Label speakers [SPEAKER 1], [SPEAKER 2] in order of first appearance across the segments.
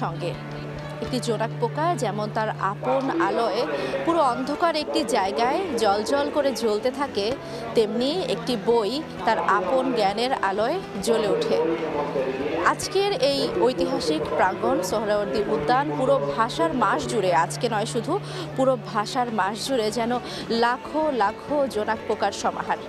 [SPEAKER 1] সঙ্গে। একটি জোনাক পোকা যেমন তার আপন আলোয় পুরো অন্ধকার একটি জায়গায় জ্বলজ্বল করে জ্বলতে থাকে, তেমনি একটি বই তার আপন জ্ঞানের আলোয় জ্বলে ওঠে। আজকের এই ঐতিহাসিক প্রাঙ্গণ সোহরাওয়ার্দী উদ্যান পুরো ভাষার মাস জুড়ে, আজকে নয় শুধু, পুরো ভাষার মাস জুড়ে যেন লাখো লাখো জোনাক পোকার সমাহার।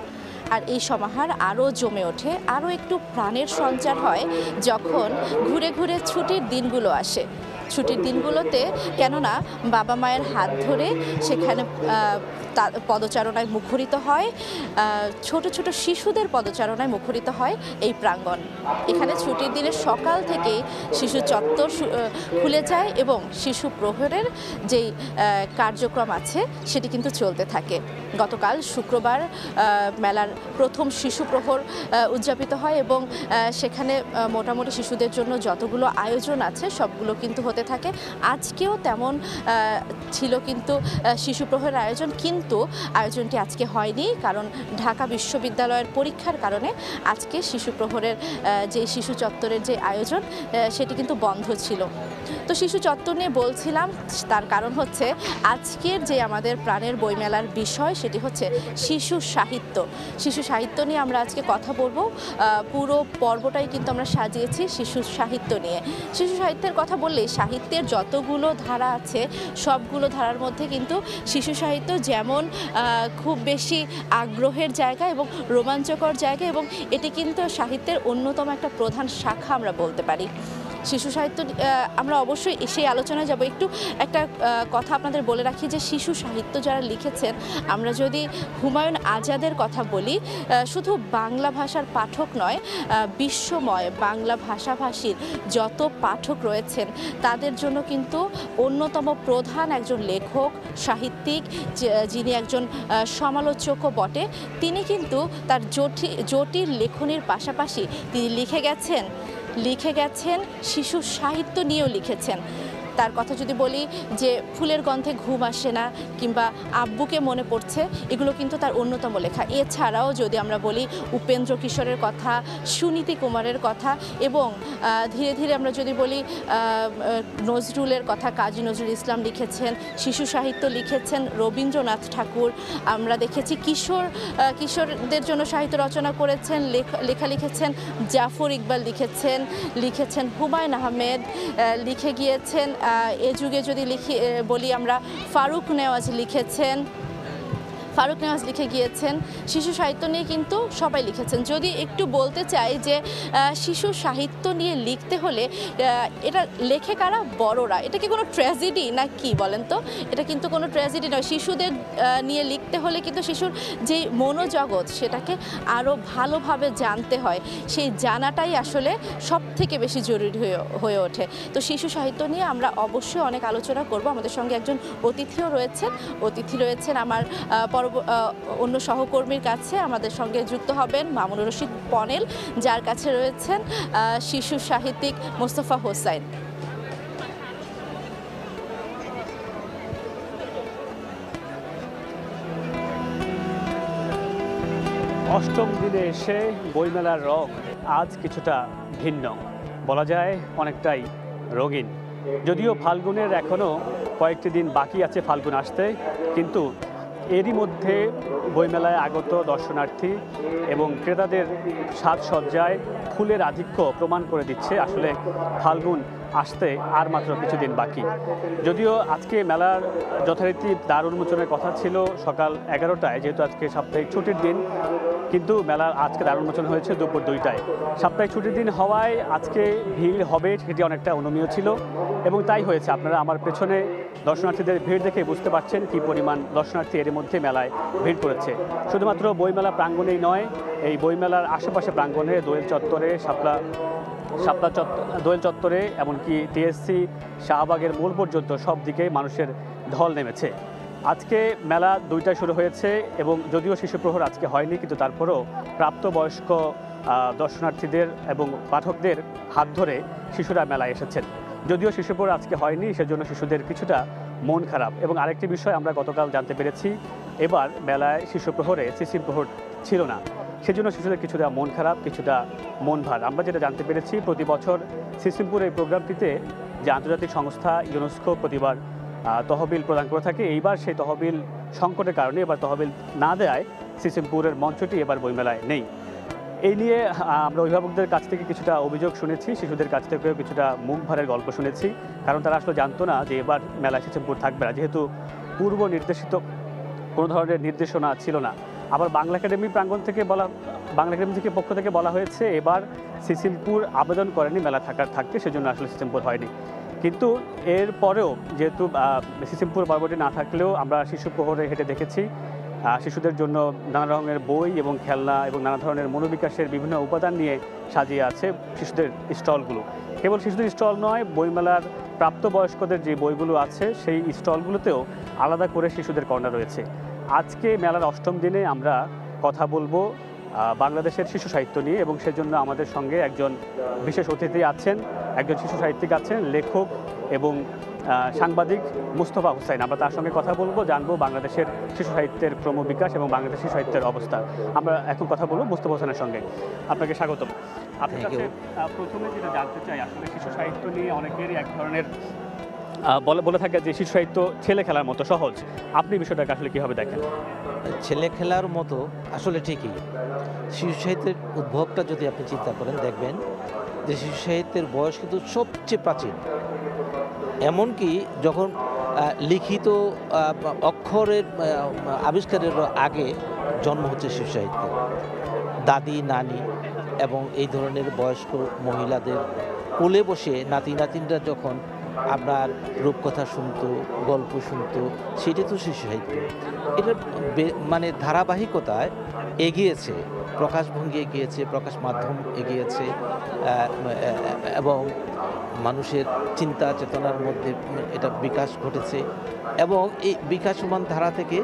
[SPEAKER 1] আর এই সমাহার আরও জমে ওঠে, আরও একটু প্রাণের সঞ্চার হয় যখন ঘুরে ঘুরে ছুটির দিনগুলো আসে। ছুটির দিনগুলোতে কেননা বাবা মায়ের হাত ধরে সেখানে পদচারণায় মুখরিত হয়, ছোট ছোট শিশুদের পদচারণায় মুখরিত হয় এই প্রাঙ্গণ। এখানে ছুটির দিনের সকাল থেকেই শিশু চত্বর খুলে যায় এবং শিশু প্রহরের যেই কার্যক্রম আছে সেটি কিন্তু চলতে থাকে। গতকাল শুক্রবার মেলার প্রথম শিশু প্রহর উদযাপিত হয় এবং সেখানে মোটামুটি শিশুদের জন্য যতগুলো আয়োজন আছে সবগুলো কিন্তু হতে থাকে। আজকেও তেমন ছিল কিন্তু শিশু প্রহরের আয়োজন, কিন্তু আয়োজনটি আজকে হয়নি, কারণ ঢাকা বিশ্ববিদ্যালয়ের পরীক্ষার কারণে আজকে শিশু প্রহরের যে শিশু চত্বরের যে আয়োজন সেটি কিন্তু বন্ধ ছিল। তো শিশু চত্বর নিয়ে বলছিলাম, তার কারণ হচ্ছে আজকের যে আমাদের প্রাণের বইমেলার বিষয় সেটি হচ্ছে শিশু সাহিত্য। শিশু সাহিত্য নিয়ে আমরা আজকে কথা বলবো। পুরো পর্বটাই কিন্তু আমরা সাজিয়েছি শিশু সাহিত্য নিয়ে। শিশু সাহিত্যের কথা বললেই সাহিত্যের যতগুলো ধারা আছে সবগুলো ধারার মধ্যে কিন্তু শিশু সাহিত্য যেমন খুব বেশি আগ্রহের জায়গা এবং রোমাঞ্চকর জায়গা, এবং এটি কিন্তু সাহিত্যের অন্যতম একটা প্রধান শাখা আমরা বলতে পারি। শিশু সাহিত্য আমরা অবশ্যই সেই আলোচনায় যাব। একটু একটা কথা আপনাদের বলে রাখি যে শিশু সাহিত্য যারা লিখেছেন, আমরা যদি হুমায়ুন আজাদের কথা বলি, শুধু বাংলা ভাষার পাঠক নয়, বিশ্বময় বাংলা ভাষাভাষীর যত পাঠক রয়েছেন তাদের জন্য কিন্তু অন্যতম প্রধান একজন লেখক, সাহিত্যিক, যিনি একজন সমালোচকও বটে। তিনি কিন্তু তার জটিল লেখনীর পাশাপাশি তিনি লিখে গেছেন শিশু সাহিত্য নিয়েও লিখেছেন। তার কথা যদি বলি যে ফুলের গন্ধে ঘুম আসে না কিংবা আব্বুকে মনে পড়ছে, এগুলো কিন্তু তার অন্যতম লেখা। এছাড়াও যদি আমরা বলি উপেন্দ্র কিশোরের কথা, সুনীতি কুমারের কথা, এবং ধীরে ধীরে আমরা যদি বলি নজরুলের কথা, কাজী নজরুল ইসলাম লিখেছেন, শিশু সাহিত্য লিখেছেন রবীন্দ্রনাথ ঠাকুর। আমরা দেখেছি কিশোরদের জন্য সাহিত্য রচনা করেছেন, লেখা লিখেছেন জাফর ইকবাল, লিখেছেন হুমায়ুন আহমেদ, লিখে গিয়েছেন এ যুগে যদি বলি আমরা ফারুক নেওয়াজ লিখে গিয়েছেন। শিশু সাহিত্য নিয়ে কিন্তু সবাই লিখেছেন। যদি একটু বলতে চাই যে শিশু সাহিত্য নিয়ে লিখতে হলে এটা লেখে কারা? বড়রা। এটা কি কোনো ট্র্যাজেডি না কি বলেন তো? এটা কিন্তু কোনো ট্র্যাজেডি নয়। শিশুদের নিয়ে লিখতে হলে কিন্তু শিশুর যে মনোজগৎ সেটাকে আরও ভালোভাবে জানতে হয়। সেই জানাটাই আসলে সব থেকে বেশি জরুরি হয়ে ওঠে। তো শিশু সাহিত্য নিয়ে আমরা অবশ্যই অনেক আলোচনা করব। আমাদের সঙ্গে একজন অতিথি রয়েছেন আমার অন্য সহকর্মীর কাছে। আমাদের সঙ্গে যুক্ত হবেন মামুনুর রশিদ পনেল, যার কাছে রয়েছেন শিশু সাহিত্যিক মোস্তফা হোসাইন।
[SPEAKER 2] অষ্টম দিনে এসে বইমেলার রং আজ কিছুটা ভিন্ন, বলা যায় অনেকটাই রঙিন। যদিও ফাল্গুনের এখনও কয়েকটি দিন বাকি আছে ফাল্গুন আসতে, কিন্তু এরই মধ্যে বইমেলায় আগত দর্শনার্থী এবং ক্রেতাদের সাজসজ্জায় ফুলের আধিক্য প্রমাণ করে দিচ্ছে আসলে ফাল্গুন আসতে আর মাত্র কিছুদিন বাকি। যদিও আজকে মেলার যথারীতি দ্বার উন্মোচনের কথা ছিল সকাল 11টায়, যেহেতু আজকে সাপ্তাহিক ছুটির দিন, কিন্তু মেলার আজকে দ্বার উন্মোচন হয়েছে দুপুর 2টায়। সাপ্তাহিক ছুটির দিন হওয়ায় আজকে ভিড় হবে সেটি অনেকটা অনুমেয় ছিল, এবং তাই হয়েছে। আপনারা আমার পেছনে দর্শনার্থীদের ভিড় দেখে বুঝতে পারছেন কী পরিমাণ দর্শনার্থী এর মধ্যে মেলায় ভিড় করেছে। শুধুমাত্র বইমেলা প্রাঙ্গণেই নয়, এই বইমেলার আশেপাশে প্রাঙ্গণে দোয়েল চত্বরে, দোয়েল চত্বরে, এমনকি টিএসসি, শাহবাগের মোড় পর্যন্ত সব দিকে মানুষের ঢল নেমেছে। আজকে মেলা 2টায় শুরু হয়েছে এবং যদিও শিশু প্রহর আজকে হয়নি, কিন্তু তারপরেও প্রাপ্তবয়স্ক দর্শনার্থীদের এবং পাঠকদের হাত ধরে শিশুরা মেলায় এসেছেন। যদিও শিশু প্রহর আজকে হয়নি, সেজন্য শিশুদের কিছুটা মন খারাপ। এবং আরেকটি বিষয় আমরা গতকাল জানতে পেরেছি, এবার মেলায় শিশু প্রহরে সিসিম প্রহর ছিল না, সেজন্য শিশুদের কিছুটা মন খারাপ, কিছুটা মন ভার। আমরা যেটা জানতে পেরেছি, প্রতি বছর সিসিমপুর এই প্রোগ্রামটিতে যে আন্তর্জাতিক সংস্থা ইউনেস্কো প্রতিবার তহবিল প্রদান করে থাকে। এইবার সেই তহবিল সংকটের কারণে এবার তহবিল না দেওয়ায় সিসিমপুরের মঞ্চটি এবার বইমেলায় নেই। এই নিয়ে আমরা অভিভাবকদের কাছ থেকে কিছুটা অভিযোগ শুনেছি, শিশুদের কাছ থেকেও কিছুটা মুখ ভারের গল্প শুনেছি, কারণ তারা আসলে জানতো না যে এবার মেলায় সিসিমপুর থাকবে না, যেহেতু পূর্ব নির্দেশিত কোনো ধরনের নির্দেশনা ছিল না। আবার বাংলা একাডেমি প্রাঙ্গণ থেকে বাংলা একাডেমি থেকে পক্ষ থেকে বলা হয়েছে এবার সিসিমপুর আবেদন করেনি মেলা থাকতে, সেজন্য আসলে সিসিমপুর হয়নি। কিন্তু এর পরেও যেহেতু সিসিমপুর পর্বটি না থাকলেও আমরা শিশু প্রহরে হেঁটে দেখেছি শিশুদের জন্য নানা রকমের বই এবং খেলনা এবং নানা ধরনের মনোবিকাশের বিভিন্ন উপাদান নিয়ে সাজিয়ে আছে শিশুদের স্টলগুলো। কেবল শিশুদের স্টল নয়, বইমেলার প্রাপ্তবয়স্কদের যে বইগুলো আছে সেই স্টলগুলোতেও আলাদা করে শিশুদের কর্নার রয়েছে। আজকে মেলার ৮ম দিনে আমরা কথা বলবো বাংলাদেশের শিশু সাহিত্য নিয়ে, এবং সেজন্য আমাদের সঙ্গে একজন বিশেষ অতিথি আছেন, একজন শিশু সাহিত্যিক আছেন, লেখক এবং সাংবাদিক মুস্তফা হুসাইন। আমরা তার সঙ্গে কথা বলবো, জানবো বাংলাদেশের শিশু সাহিত্যের ক্রমবিকাশ এবং বাংলাদেশের শিশু সাহিত্যের অবস্থা। আমরা এখন কথা বলবো মুস্তফা হোসেনের সঙ্গে। আপনাকে স্বাগতম। আপনার কাছে প্রথমে যেটা জানতে চাই, আসলে শিশু সাহিত্য নিয়ে অনেকেরই এক ধরনের বলে থাকে যে শিশু সাহিত্য ছেলে খেলার মতো সহজ। আপনি বিষয়টাকে আসলে কীভাবে দেখেন?
[SPEAKER 3] ছেলে খেলার মতো আসলে ঠিকই। শিশু সাহিত্যের উদ্ভবটা যদি আপনি চিন্তা করেন, দেখবেন যে শিশু সাহিত্যের বয়স কিন্তু সবচেয়ে প্রাচীন। এমনকি যখন লিখিত অক্ষরের আবিষ্কারের আগে জন্ম হচ্ছে শিশু সাহিত্য। দাদি, নানি এবং এই ধরনের বয়স্ক মহিলাদের কোলে বসে নাতি নাতিনরা যখন আপনার রূপকথা শুনতো, গল্প শুনতো, সেটা তো শিশু সাহিত্য। এটা মানে ধারাবাহিকতায় এগিয়েছে, প্রকাশভঙ্গি এগিয়েছে, প্রকাশ মাধ্যম এগিয়েছে, এবং মানুষের চিন্তা চেতনার মধ্যে এটা বিকাশ ঘটেছে। এবং এই বিকাশমান ধারা থেকে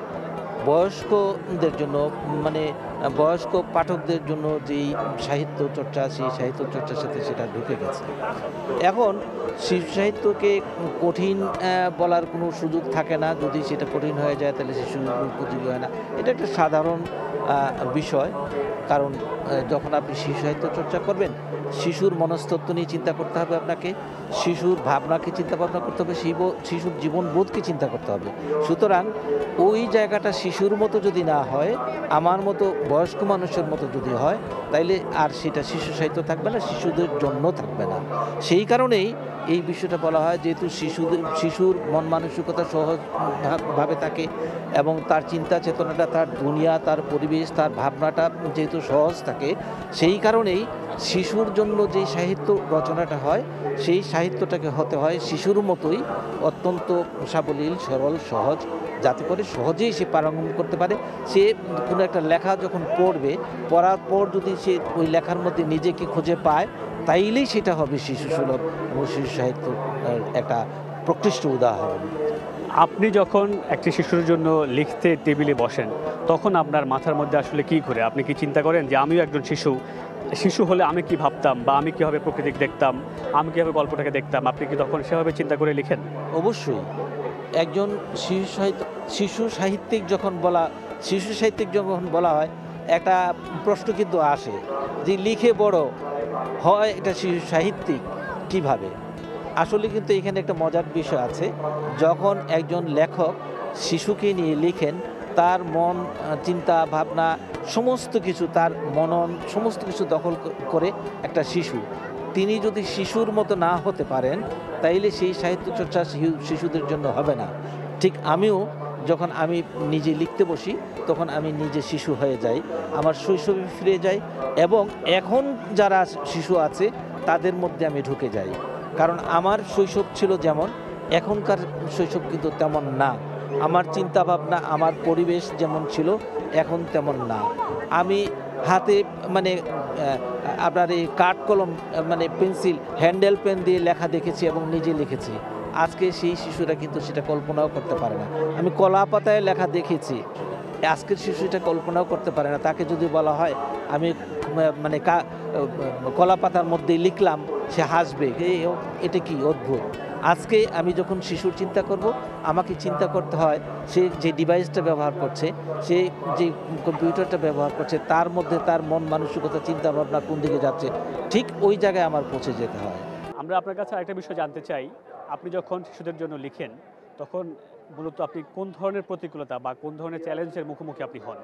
[SPEAKER 3] বয়স্কদের জন্য, মানে বয়স্ক পাঠকদের জন্য যেই সাহিত্য চর্চা, সেই সাহিত্য চর্চার সাথে সেটা ঢুকে গেছে। এখন শিশু সাহিত্যকে কঠিন বলার কোনো সুযোগ থাকে না। যদি সেটা কঠিন হয়ে যায় তাহলে শিশু উপযোগী হয় না। এটা একটা সাধারণ বিষয়। কারণ যখন আপনি শিশু সাহিত্য চর্চা করবেন, শিশুর মনস্তত্ত্ব নিয়ে চিন্তা করতে হবে আপনাকে, শিশুর ভাবনাকে চিন্তা ভাবনা করতে হবে, শিশুর জীবনবোধকে চিন্তা করতে হবে। সুতরাং ওই জায়গাটা শিশুর মতো যদি না হয়, আমার মতো বয়স্ক মানুষের মতো যদি হয়, তাইলে আর সেটা শিশু সাহিত্য থাকবে না, শিশুদের জন্য থাকবে না। সেই কারণেই এই বিষয়টা বলা হয়, যেহেতু শিশুর মন মানসিকতা সহজভাবে থাকে এবং তার চিন্তা চেতনাটা, তার দুনিয়া, তার পরিবেশ, তার ভাবনাটা যেহেতু সহজ থাকে, সেই কারণেই শিশুর জন্য যে সাহিত্য রচনাটা হয়, সেই সাহিত্যটাকে হতে হয় শিশুর মতোই অত্যন্ত সাবলীল, সরল, সহজ, যাতে করে সহজেই সে পারঙ্গম করতে পারে। সে কোনো একটা লেখা যখন পড়বে, পড়ার পর যদি সে ওই লেখার মধ্যে নিজেকে খুঁজে পায়, তাইলেই সেটা হবে শিশু সুলভ এবং শিশু সাহিত্য একটা প্রকৃষ্ট উদাহরণ।
[SPEAKER 2] আপনি যখন একটি শিশুর জন্য লিখতে টেবিলে বসেন, তখন আপনার মাথার মধ্যে আসলে কী ঘুরে? আপনি কি চিন্তা করেন যে আমিও একজন শিশু হলে আমি কি ভাবতাম, বা আমি কীভাবে প্রকৃতি দেখতাম, আমি কীভাবে গল্পটাকে দেখতাম? আপনি কি তখন সেভাবে চিন্তা করে লিখেন?
[SPEAKER 3] অবশ্যই। একজন শিশু সাহিত্যিক যখন বলা হয়, একটা প্রশ্ন কিন্তু আসে যে লিখে বড় হয় এটা শিশু সাহিত্যিক কিভাবে? আসলে কিন্তু এখানে একটা মজার বিষয় আছে। যখন একজন লেখক শিশুকে নিয়ে লিখেন, তার মন, চিন্তা, ভাবনা, সমস্ত কিছু, তার মনন সমস্ত কিছু দখল করে একটা শিশু। তিনি যদি শিশুর মতো না হতে পারেন, তাইলে সেই সাহিত্য চর্চা শিশুদের জন্য হবে না। ঠিক আমিও যখন আমি নিজে লিখতে বসি, তখন আমি নিজে শিশু হয়ে যাই, আমার শৈশবে ফিরে যাই, এবং এখন যারা শিশু আছে তাদের মধ্যে আমি ঢুকে যাই। কারণ আমার শৈশব ছিল যেমন, এখনকার শৈশব কিন্তু তেমন না। আমার চিন্তা ভাবনা, আমার পরিবেশ যেমন ছিল, এখন তেমন না। আমি হাতে মানে আপনার এই কাঠ কলম, মানে পেন্সিল, হ্যান্ডেল পেন দিয়ে লেখা দেখেছি এবং নিজে লিখেছি। আজকে সেই শিশুরা কিন্তু সেটা কল্পনাও করতে পারে না। আমি কলা পাতায় লেখা দেখেছি, আজকের শিশু এটা কল্পনাও করতে পারে না। তাকে যদি বলা হয় আমি মানে কলা পাতার মধ্যেই লিখলাম, সে হাসবে, এটা কি অদ্ভুত। আজকে আমি যখন শিশুর চিন্তা করব, আমাকে চিন্তা করতে হয় সে যে ডিভাইসটা ব্যবহার করছে, সে যে কম্পিউটারটা ব্যবহার করছে, তার মধ্যে তার মন মানসিকতা, চিন্তা ভাবনা কোন দিকে যাচ্ছে, ঠিক ওই জায়গায় আমার পৌঁছে যেতে হয়।
[SPEAKER 2] আমরা আপনার কাছে আরেকটা বিষয় জানতে চাই, আপনি যখন শিশুদের জন্য লিখেন তখন মূলত আপনি কোন ধরনের প্রতিকূলতা বা কোন ধরনের চ্যালেঞ্জের মুখোমুখি আপনি হন?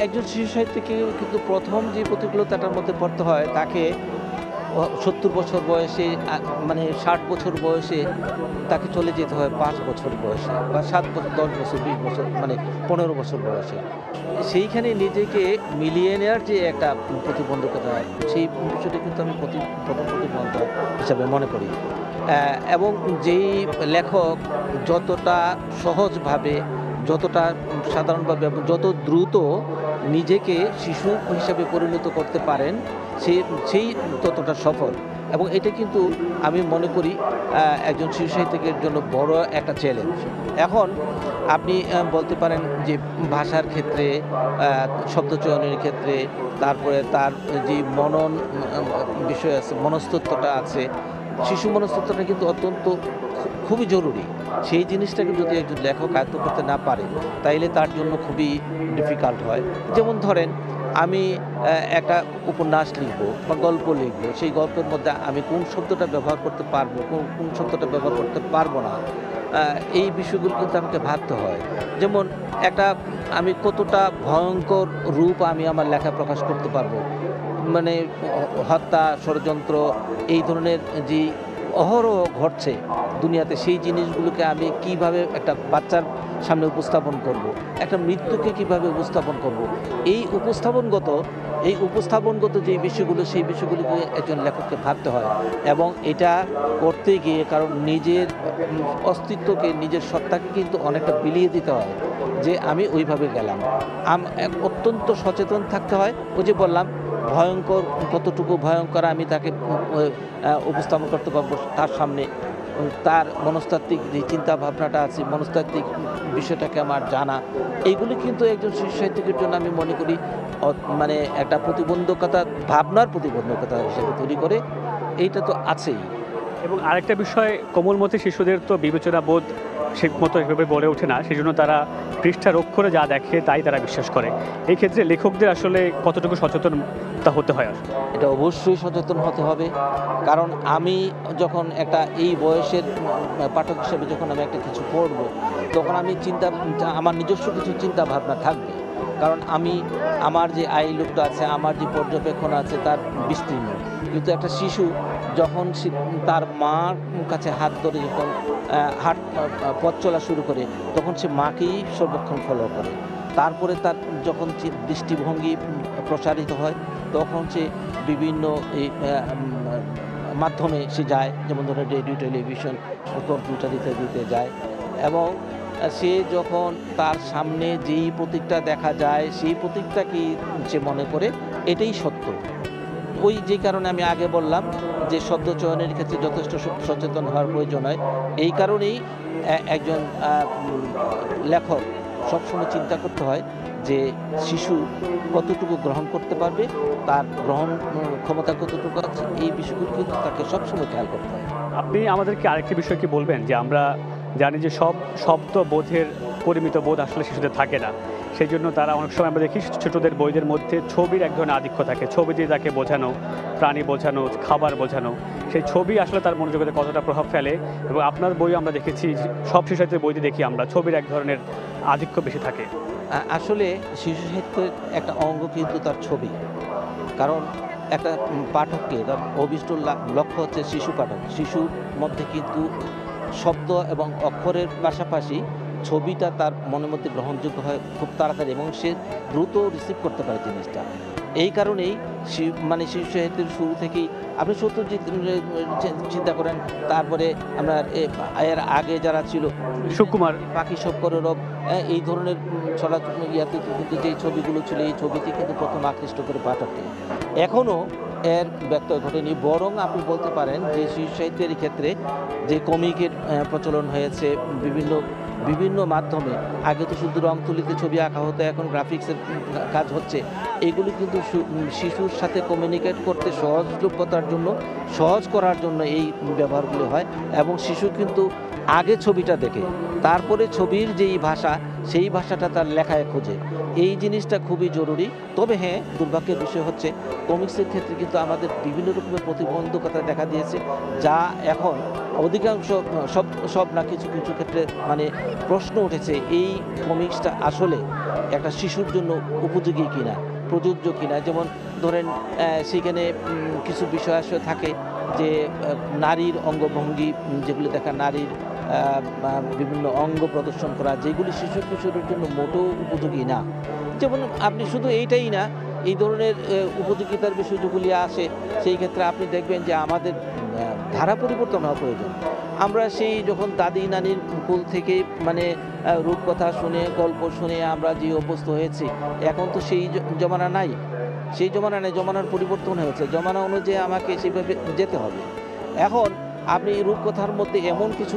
[SPEAKER 3] একজন শিশু সাহিত্যিককে কিন্তু প্রথম যে প্রতিকূলতাটার মধ্যে পড়তে হয় তাকে 70 বছর বয়সে মানে 60 বছর বয়সে তাকে চলে যেতে হয় 5 বছর বয়সে বা 7 বছর 10 বছর 20 বছর মানে 15 বছর বয়সে। সেইখানে নিজেকে মিলিয়ে নেওয়ার যে একটা প্রতিবন্ধকতা, সেই বিষয়টা কিন্তু আমি প্রথম প্রতিবন্ধকতা হিসাবে মনে করি। এবং যেই লেখক যতটা সহজভাবে, যতটা সাধারণভাবে এবং যত দ্রুত নিজেকে শিশু হিসাবে পরিণত করতে পারেন, সেই ততটা সফল। এবং এটা কিন্তু আমি মনে করি একজন শিশু সাহিত্যিকের জন্য বড় একটা চ্যালেঞ্জ। এখন আপনি বলতে পারেন যে ভাষার ক্ষেত্রে, শব্দচয়নের ক্ষেত্রে, তারপরে তার যে মনন বিষয় আছে, মনস্তত্ত্বটা আছে, শিশু মনস্তত্ত্বটা কিন্তু অত্যন্ত খুবই জরুরি। সেই জিনিসটাকে যদি একজন লেখক আয়ত্ত করতে না পারে তাইলে তার জন্য খুবই ডিফিকাল্ট হয়। যেমন ধরেন আমি একটা উপন্যাস লিখব বা গল্প লিখব, সেই গল্পের মধ্যে আমি কোন শব্দটা ব্যবহার করতে পারবো, কোন শব্দটা ব্যবহার করতে পারবো না, এই বিষয়গুলো কিন্তু আমাকে ভাবতে হয়। যেমন আমি কতটা ভয়ঙ্কর রূপ আমি আমার লেখা প্রকাশ করতে পারবো, মানে হত্যা, ষড়যন্ত্র, এই ধরনের যে অহরহ ঘটছে দুনিয়াতে, সেই জিনিসগুলোকে আমি কিভাবে একটা বাচ্চার সামনে উপস্থাপন করব, একটা মৃত্যুকে কিভাবে উপস্থাপন করব, এই উপস্থাপনগত যে বিষয়গুলো, সেই বিষয়গুলোকে একজন লেখককে ভাবতে হয়। এবং এটা করতে গিয়ে কারণ নিজের অস্তিত্বকে, নিজের সত্তাকে কিন্তু অনেকটা বিলিয়ে দিতে হয় যে আমি ওইভাবে গেলাম। অত্যন্ত সচেতন থাকতে হয়। ওই যে বললাম, ভয়ঙ্কর, কতটুকু ভয়ঙ্কর আমি তাকে উপস্থাপন করতে পারবো তার সামনে, তার মনস্তাত্ত্বিক যে চিন্তা ভাবনাটা আছে, মনস্তাত্ত্বিক বিষয়টাকে আমার জানা, এইগুলি কিন্তু একজন শিশু সাহিত্যিকের জন্য আমি মনে করি মানে একটা প্রতিবন্ধকতা, ভাবনার প্রতিবন্ধকতা হিসেবে তৈরি করে। এইটা তো আছেই।
[SPEAKER 2] এবং আরেকটা বিষয়, কোমলমতি শিশুদের তো বিবেচনা বোধ ঠিক মতো এভাবে গড়ে ওঠে না, সেই জন্য তারা পৃষ্ঠার অক্ষরে যা দেখে তাই তারা বিশ্বাস করে। এই ক্ষেত্রে লেখকদের আসলে কতটুকু সচেতনতা হতে হয় আসলে?
[SPEAKER 3] এটা অবশ্যই সচেতন হতে হবে। কারণ আমি যখন এই বয়সের পাঠক হিসেবে যখন আমি একটা কিছু পড়ব, তখন আমার নিজস্ব কিছু চিন্তা ভাবনা থাকবে। কারণ আমার যে আইলুকটা আছে, আমার যে পর্যবেক্ষণ আছে তার বিস্তীর্ণ। কিন্তু একটা শিশু যখন তার মার কাছে হাত ধরে যখন পথ চলা শুরু করে, তখন সে মাকেই সর্বক্ষণ ফলো করে। তারপরে তার যখন দৃষ্টিভঙ্গি প্রসারিত হয়, তখন সে বিভিন্ন মাধ্যমে সে যায়, যেমন ধরেন রেডিও, টেলিভিশন, কম্পিউটার ইত্যাদিতে যায়। এবং সে যখন তার সামনে যেই প্রতীকটা দেখা যায়, সেই প্রতীকটাকেই সে মনে করে এটাই সত্য। যে কারণে আমি আগে বললাম যে শব্দ চয়নের ক্ষেত্রে যথেষ্ট সচেতন হওয়ার প্রয়োজন হয়। এই কারণেই একজন লেখক সবসময় চিন্তা করতে হয় যে শিশু কতটুকু গ্রহণ করতে পারবে, তার গ্রহণ ক্ষমতা কতটুকু আছে, এই বিষয়গুলো কিন্তু তাকে সবসময় খেয়াল করতে হয়।
[SPEAKER 2] আপনি আমাদেরকে আরেকটি বিষয় কি বলবেন, যে আমরা জানি যে সব শব্দ বোধের পরিমিত বোধ আসলে শিশুদের থাকে না, সেই জন্য তারা অনেক সময় আমরা দেখি ছোটদের বইদের মধ্যে ছবির এক ধরনের আধিক্য থাকে, ছবি দিয়ে তাকে বোঝানো, প্রাণী বোঝানো, খাবার বোঝানো, সেই ছবি আসলে তার মনোযোগতে কতটা প্রভাব ফেলে। এবং আপনার বই আমরা দেখেছি, সব শিশু সাহিত্যের বইতে দেখি আমরা ছবির এক ধরনের আধিক্য বেশি থাকে।
[SPEAKER 3] আসলে শিশু সাহিত্যের একটা অঙ্গ কিন্তু তার ছবি। কারণ একটা পাঠককে তার অভিষ্ট লক্ষ্য হচ্ছে শিশু পাঠক। শিশুর মধ্যে কিন্তু শব্দ এবং অক্ষরের পাশাপাশি ছবিটা তার মনের মধ্যে গ্রহণযোগ্য হয় খুব তাড়াতাড়ি, এবং সে দ্রুত রিসিভ করতে পারে জিনিসটা। এই কারণেই শিশু সাহিত্যের শুরু থেকেই আপনি সত্যজিৎ চিন্তা করেন, তারপরে আমরা এর আগে যারা ছিল
[SPEAKER 2] সুকুমার,
[SPEAKER 3] পাখি সবকরেরব, এই ধরনের ছড়া ইয়াতে কিন্তু যেই ছবিগুলো ছিল, এই ছবিটি কিন্তু প্রথম আকৃষ্ট করে পাঠককে। এখনও এর ব্যত্যয় ঘটেনি, বরং আপনি বলতে পারেন যে শিশু সাহিত্যের ক্ষেত্রে যে কমিকের প্রচলন হয়েছে বিভিন্ন মাধ্যমে। আগে তো শুধু রং তুলিতে ছবি আঁকা হতো, এখন গ্রাফিক্সের কাজ হচ্ছে। এগুলি কিন্তু শিশুর সাথে কমিউনিকেট করতে সহজ করার জন্য এই ব্যবহারগুলো হয়। এবং শিশু কিন্তু আগে ছবিটা দেখে তারপরে ছবির যেই ভাষা সেই ভাষাটা তার লেখায় খোঁজে। এই জিনিসটা খুবই জরুরি। তবে হ্যাঁ, দুর্ভাগ্যের বিষয় হচ্ছে কমিক্সের ক্ষেত্রে কিন্তু আমাদের বিভিন্ন রকমের প্রতিবন্ধকতা দেখা দিয়েছে, যা এখন অধিকাংশ সব না কিছু কিছু ক্ষেত্রে মানে প্রশ্ন উঠেছে এই কমিক্সটা আসলে একটা শিশুর জন্য উপযোগী কিনা, প্রযোজ্য কিনা। যেমন ধরেন সেখানে কিছু বিষয় আসলে থাকে যে নারীর অঙ্গভঙ্গি যেগুলি দেখা, নারীর বিভিন্ন অঙ্গ প্রদর্শন করা, যেগুলি শিশু কিশোরের জন্য মোটেও উপযোগী না। যেমন আপনি শুধু এইটাই না, এই ধরনের উপযোগিতার বিষয় যেগুলি আসে সেই ক্ষেত্রে আপনি দেখবেন যে আমাদের ধারা পরিবর্তন হওয়া প্রয়োজন। আমরা সেই যখন দাদি নানির কুল থেকে মানে রূপকথা শুনে গল্প শুনে আমরা যে অভ্যস্ত হয়েছি, এখন তো সেই জমানা নাই, সেই জমানা নেই, জমানার পরিবর্তন হয়েছে, জমানা অনুযায়ী আমাকে সেইভাবে যেতে হবে। এখন আপনি রূপকথার মধ্যে এমন কিছু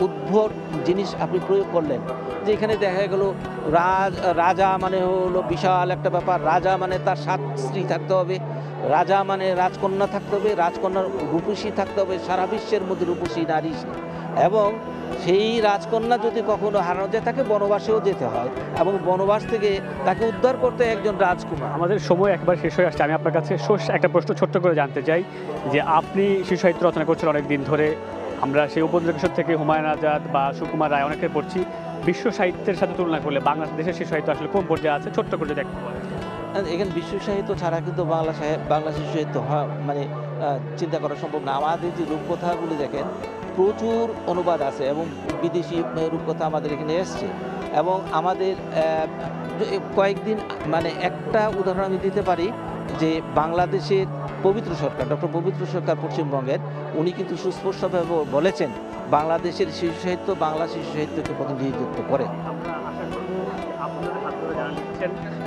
[SPEAKER 3] উদ্ভট জিনিস আপনি প্রয়োগ করলেন যে এখানে দেখা গেল রাজা মানে হলো বিশাল একটা ব্যাপার, রাজা মানে তার 7 স্ত্রী থাকতে হবে, রাজা মানে রাজকন্যা থাকতে হবে, রাজকন্যার রূপসী থাকতে হবে, সারা বিশ্বের মধ্যে রূপসী নারী, এবং সেই রাজকন্যা যদি কখনো হারানো যায় তাকে বনবাসেও যেতে হয়, এবং বনবাস থেকে তাকে উদ্ধার করতে একজন রাজকুমার।
[SPEAKER 2] আমাদের সময় একবার শেষ হয়ে আসছে। আমি আপনার কাছে একটা প্রশ্ন ছোট্ট করে জানতে চাই যে আপনি শিশু সাহিত্য রচনা করছেন অনেক দিন ধরে, আমরা সেই উপেন্দ্র কিশোর থেকে হুমায়ুন আজাদ বা সুকুমার রায় অনেকের পড়ছি, বিশ্ব সাহিত্যের সাথে তুলনা করলে বাংলাদেশের শিশু সাহিত্য আসলে কোন পর্যায়ে আছে, ছোট্ট করে দেখতে পারেন।
[SPEAKER 3] এখানে বিশ্ব সাহিত্য ছাড়া কিন্তু বাংলা শিশু সাহিত্য মানে চিন্তা করা সম্ভব না। আমাদের যে রূপকথাগুলি দেখেন প্রচুর অনুবাদ আছে এবং বিদেশি রূপকথা আমাদের এখানে এসছে, এবং আমাদের কয়েকদিন মানে একটা উদাহরণ আমি দিতে পারি যে বাংলাদেশের পবিত্র সরকার, ডক্টর পবিত্র সরকার পশ্চিমবঙ্গের, উনি কিন্তু সুস্পষ্টভাবে বলেছেন বাংলাদেশের শিশু সাহিত্য বাংলা শিশু সাহিত্যকে প্রতিনিধিত্ব করে।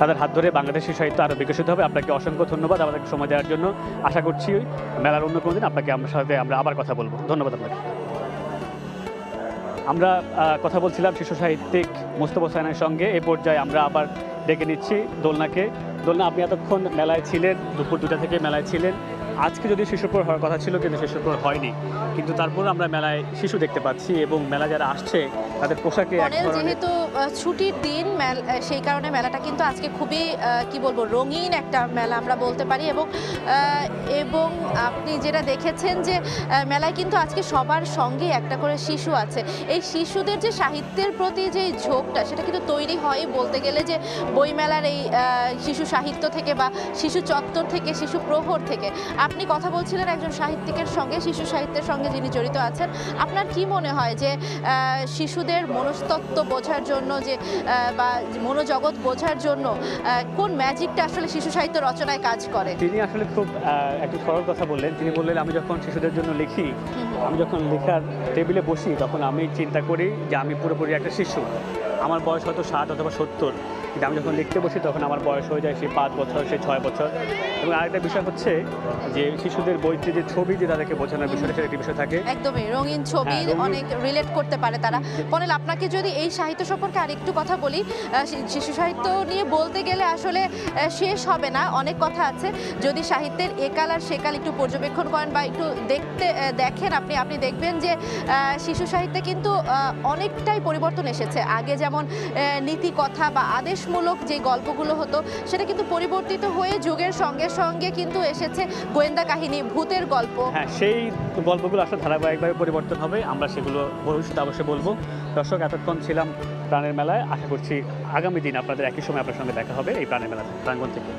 [SPEAKER 2] তাদের হাত ধরে বাংলাদেশি সাহিত্য আরও বিকশিত হবে। আপনাকে অসংখ্য ধন্যবাদ আমাদেরকে সময় দেওয়ার জন্য। আশা করছি মেলার অন্য কোনো দিন আপনাকে আমার সাথে আমরা আবার কথা বলবো। ধন্যবাদ আপনাকে। আমরা কথা বলছিলাম শিশু সাহিত্যিক মোস্তফা হোসেনের সঙ্গে। এ পর্যায়ে আমরা আবার ডেকে নিচ্ছি দোলনাকে। দোলনা, আপনি এতক্ষণ মেলায় ছিলেন, দুপুর 2টা থেকে মেলায় ছিলেন। আজকে যদি শিশুপুর হওয়ার কথা ছিল কিন্তু শিশুপুর হয়নি, কিন্তু তারপর আমরা মেলায় শিশু দেখতে পাচ্ছি এবং মেলা যারা আসছে তাদের পোশাকে
[SPEAKER 1] যেহেতু ছুটির দিন সেই কারণে মেলাটা কিন্তু আজকে খুবই কি বলবো রঙিন একটা মেলা আমরা বলতে পারি। এবং আপনি যেটা দেখেছেন যে মেলায় কিন্তু আজকে সবার সঙ্গে একটা করে শিশু আছে। এই শিশুদের যে সাহিত্যের প্রতি যে ঝোঁকটা সেটা কিন্তু তৈরি হয় বলতে গেলে যে বইমেলার এই শিশু সাহিত্য থেকে বা শিশু চত্বর থেকে, শিশু প্রহর থেকে। আপনি কথা বলছিলেন একজন সাহিত্যিকের সঙ্গে, শিশু সাহিত্যের সঙ্গে যিনি জড়িত আছেন। আপনার কি মনে হয় যে শিশুদের মনস্তত্ত্ব বোঝার জন্য যে বা মনোজগৎ বোঝার জন্য কোন ম্যাজিকটা আসলে শিশু সাহিত্য রচনায় কাজ করে?
[SPEAKER 2] তিনি আসলে খুব একটি সরল কথা বললেন। তিনি বললেন, আমি যখন শিশুদের জন্য লিখি, আমি যখন লেখার টেবিলে বসি তখন আমি চিন্তা করি যে আমি পুরোপুরি একটা শিশু। আমার বয়স হয়তো 60 অথবা 70, কিন্তু আমি যখন লিখতে বসি তখন আমার বয়স হয়ে যায় সেই 5 বছর, সেই 6 বছর। এবং আরেকটা বিষয় হচ্ছে যে শিশুদের বইতে যে ছবি যে তাদেরকে বোঝানোর বিষয়টা, সেটা একটি বিষয় থাকে।
[SPEAKER 1] একদমই রঙিন ছবি অনেক রিলেট করতে পারে তারা। কনেল, আপনাকে যদি এই সাহিত্য সম্পর্কে আরেকটু কথা বলি, শিশু সাহিত্য নিয়ে বলতে গেলে আসলে শেষ হবে না, অনেক কথা আছে। যদি সাহিত্যের একাল আর সেকাল একটু পর্যবেক্ষণ করেন বা একটু দেখেন আপনি দেখবেন যে শিশু সাহিত্যে কিন্তু অনেকটাই পরিবর্তন এসেছে। আগে যেমন নীতি কথা বা আদেশমূলক যে গল্পগুলো হতো সেটা কিন্তু পরিবর্তিত হয়ে যুগের সঙ্গে সঙ্গে কিন্তু এসেছে গোয়েন্দা কাহিনী, ভূতের গল্প।
[SPEAKER 2] হ্যাঁ, সেই গল্পগুলো আসলে ধারাবাহিকভাবে পরিবর্তন হবে, আমরা সেগুলো ভবিষ্যতে অবশ্যই বলবো। দর্শক, এতক্ষণ ছিলাম প্রাণের মেলায়। আশা করছি আগামী দিন আপনাদের একই সময় আপনার সঙ্গে দেখা হবে এই প্রাণের মেলা প্রাঙ্গণ থেকে।